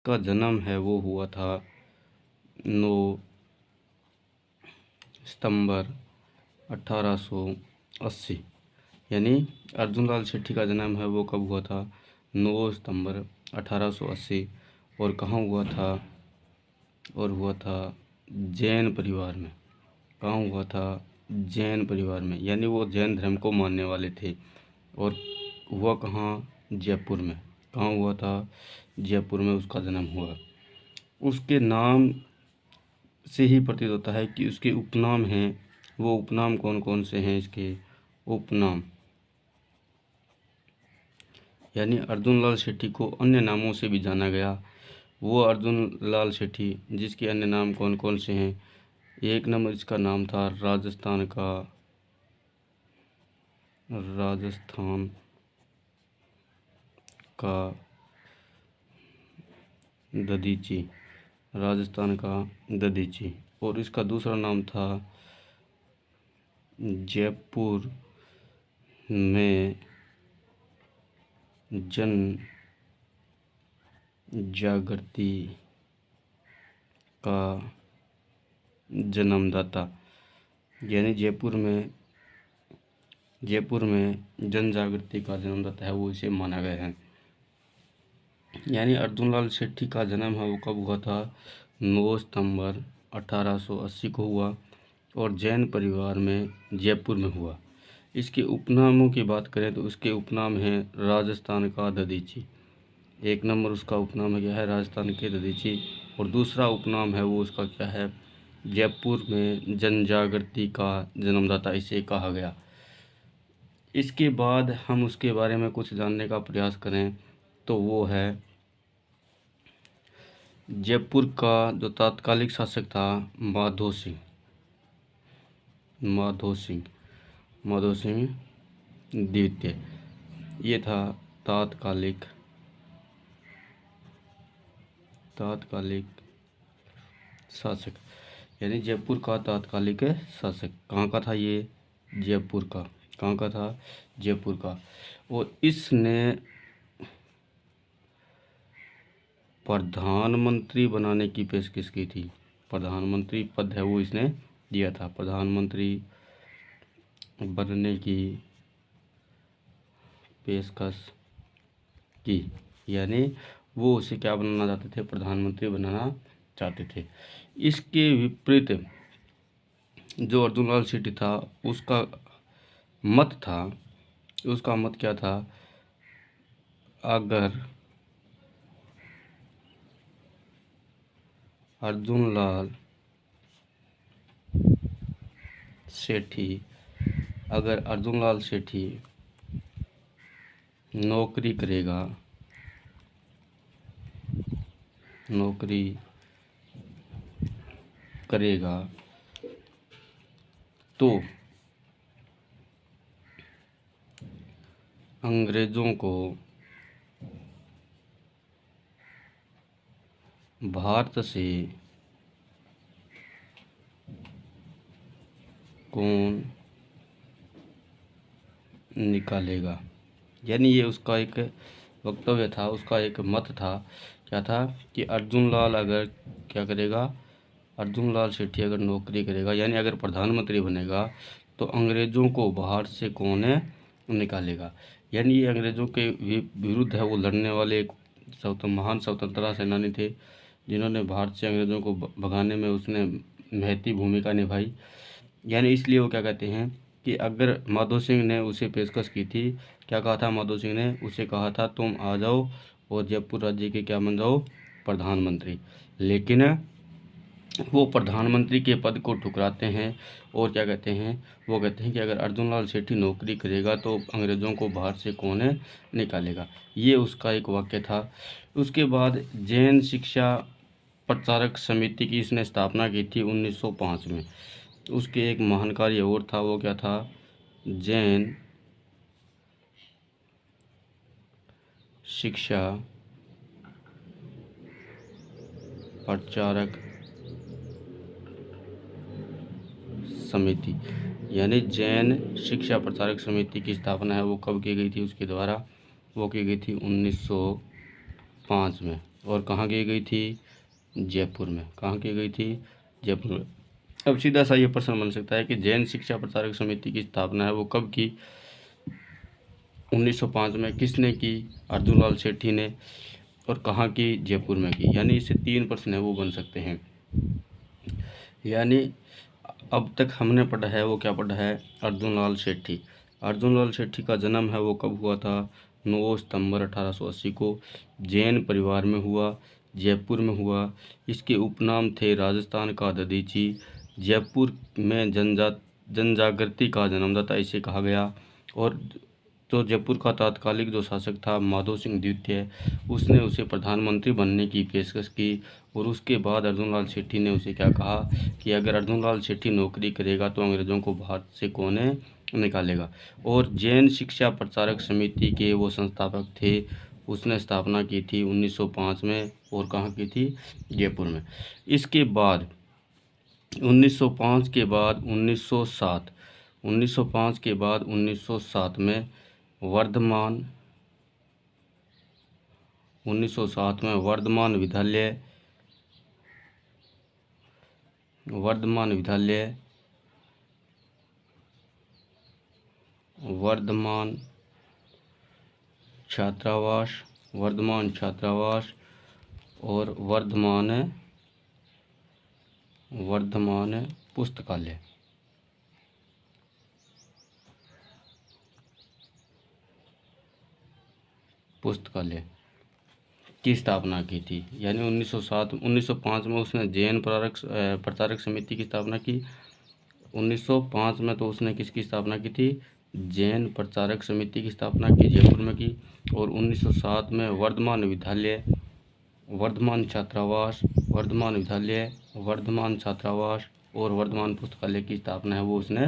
इसका जन्म है वो हुआ था 9 सितंबर 1880। यानी अर्जुन लाल शेट्टी का जन्म है वो कब हुआ था? 9 सितंबर 1880। और कहाँ हुआ था? और हुआ था जैन परिवार में। कहाँ हुआ था? जैन परिवार में, यानी वो जैन धर्म को मानने वाले थे। और हुआ कहाँ? जयपुर में। कहाँ हुआ था? जयपुर में उसका जन्म हुआ। उसके नाम से ही प्रतीत होता है कि उसके उपनाम हैं। वो उपनाम कौन कौन से हैं इसके उपनाम? यानी अर्जुन लाल शेट्टी को अन्य नामों से भी जाना गया। वो अर्जुन लाल शेट्टी जिसके अन्य नाम कौन कौन से हैं? एक नंबर इसका नाम था राजस्थान का दधीची। राजस्थान का दधीची। और इसका दूसरा नाम था जयपुर में जन जागृति का जन्मदाता। यानी जयपुर में जन जागृति का जन्मदाता है वो इसे माना गया है। यानी अर्जुन लाल शेट्टी का जन्म है वो कब हुआ था? 9 सितंबर 1880 को हुआ और जैन परिवार में जयपुर में हुआ। इसके उपनामों की बात करें तो उसके उपनाम हैं राजस्थान का दधीची। एक नंबर उसका उपनाम है क्या है? राजस्थान के दधीची। और दूसरा उपनाम है वो उसका क्या है? जयपुर में जन जागृति का जन्मदाता इसे कहा गया। इसके बाद हम उसके बारे में कुछ जानने का प्रयास करें तो वो है जयपुर का जो तात्कालिक शासक था माधो सिंह द्वितीय। ये था तात्कालिक शासक। यानी जयपुर का तात्कालिक शासक। कहाँ का था ये? जयपुर का। कहाँ का था? जयपुर का। और इसने प्रधानमंत्री बनाने की पेशकश की थी। प्रधानमंत्री पद है वो इसने दिया था। प्रधानमंत्री बनने की पेशकश की। यानी वो उसे क्या बनाना चाहते थे? प्रधानमंत्री बनाना चाहते थे। इसके विपरीत जो अर्जुन लाल शेट्टी था उसका मत क्या था? अगर अर्जुन लाल शेट्टी नौकरी करेगा तो अंग्रेजों को भारत से कौन निकालेगा। यानी ये उसका एक वक्तव्य था, उसका एक मत था। क्या था? कि अर्जुन लाल अगर क्या करेगा? अर्जुन लाल शेट्टी अगर नौकरी करेगा यानी अगर प्रधानमंत्री बनेगा तो अंग्रेज़ों को बाहर से कौन निकालेगा। यानी ये अंग्रेज़ों के विरुद्ध है वो लड़ने वाले एक महान स्वतंत्रता सेनानी थे जिन्होंने भारत से अंग्रेज़ों को भगाने में उसने महती भूमिका निभाई। यानी इसलिए वो क्या कहते हैं कि अगर माधो सिंह ने उसे पेशकश की थी, क्या कहा था माधो सिंह ने? उसे कहा था तुम आ जाओ और जयपुर राज्य के क्या बन जाओ? प्रधानमंत्री। लेकिन वो प्रधानमंत्री के पद को ठुकराते हैं और क्या कहते हैं? वो कहते हैं कि अगर अर्जुन लाल शेट्टी नौकरी करेगा तो अंग्रेज़ों को बाहर से कौन निकालेगा। ये उसका एक वाक्य था। उसके बाद जैन शिक्षा प्रचारक समिति की इसने स्थापना की थी 1905 में। उसके एक महान कार्य और था, वो क्या था? जैन शिक्षा प्रचारक समिति। यानी जैन शिक्षा प्रचारक समिति की स्थापना है वो कब की गई थी उसके द्वारा? वो की गई थी 1905 में। और कहाँ की गई थी? जयपुर में। कहाँ की गई थी? जयपुर में। अब सीधा सा ये प्रश्न बन सकता है कि जैन शिक्षा प्रचारक समिति की स्थापना है वो कब की? 1905 में। किसने की? अर्जुन लाल सेठी ने। और कहाँ की? जयपुर में की। यानी इससे 3 प्रश्न है वो बन सकते हैं। यानी अब तक हमने पढ़ा है वो क्या पढ़ा है? अर्जुन लाल सेठी। अर्जुन लाल सेठी का जन्म है वो कब हुआ था? 9 सितंबर 1880 को जैन परिवार में हुआ, जयपुर में हुआ। इसके उपनाम थे राजस्थान का दधीची। जयपुर में जनजागृति का जन्मदाता इसे कहा गया। और तो जयपुर का तात्कालिक जो शासक था माधो सिंह द्वितीय, उसने उसे प्रधानमंत्री बनने की पेशकश की। और उसके बाद अर्जुन लाल सेठी ने उसे क्या कहा कि अगर अर्जुन लाल सेठी नौकरी करेगा तो अंग्रेज़ों को भारत से कौन निकालेगा। और जैन शिक्षा प्रचारक समिति के वो संस्थापक थे। उसने स्थापना की थी 1905 में। और कहाँ की थी? जयपुर में। इसके बाद 1905 के बाद 1907 1905 के बाद 1907 में वर्धमान 1907 में वर्धमान विद्यालय वर्धमान छात्रावास और वर्धमान पुस्तकालय की स्थापना की थी। यानी 1905 में उसने जैन प्रचारक समिति की स्थापना की। 1905 में तो उसने किसकी स्थापना की थी? जैन प्रचारक समिति की स्थापना की, जयपुर में की। और 1907 में वर्धमान विद्यालय, वर्धमान छात्रावास और वर्धमान पुस्तकालय की स्थापना है वो उसने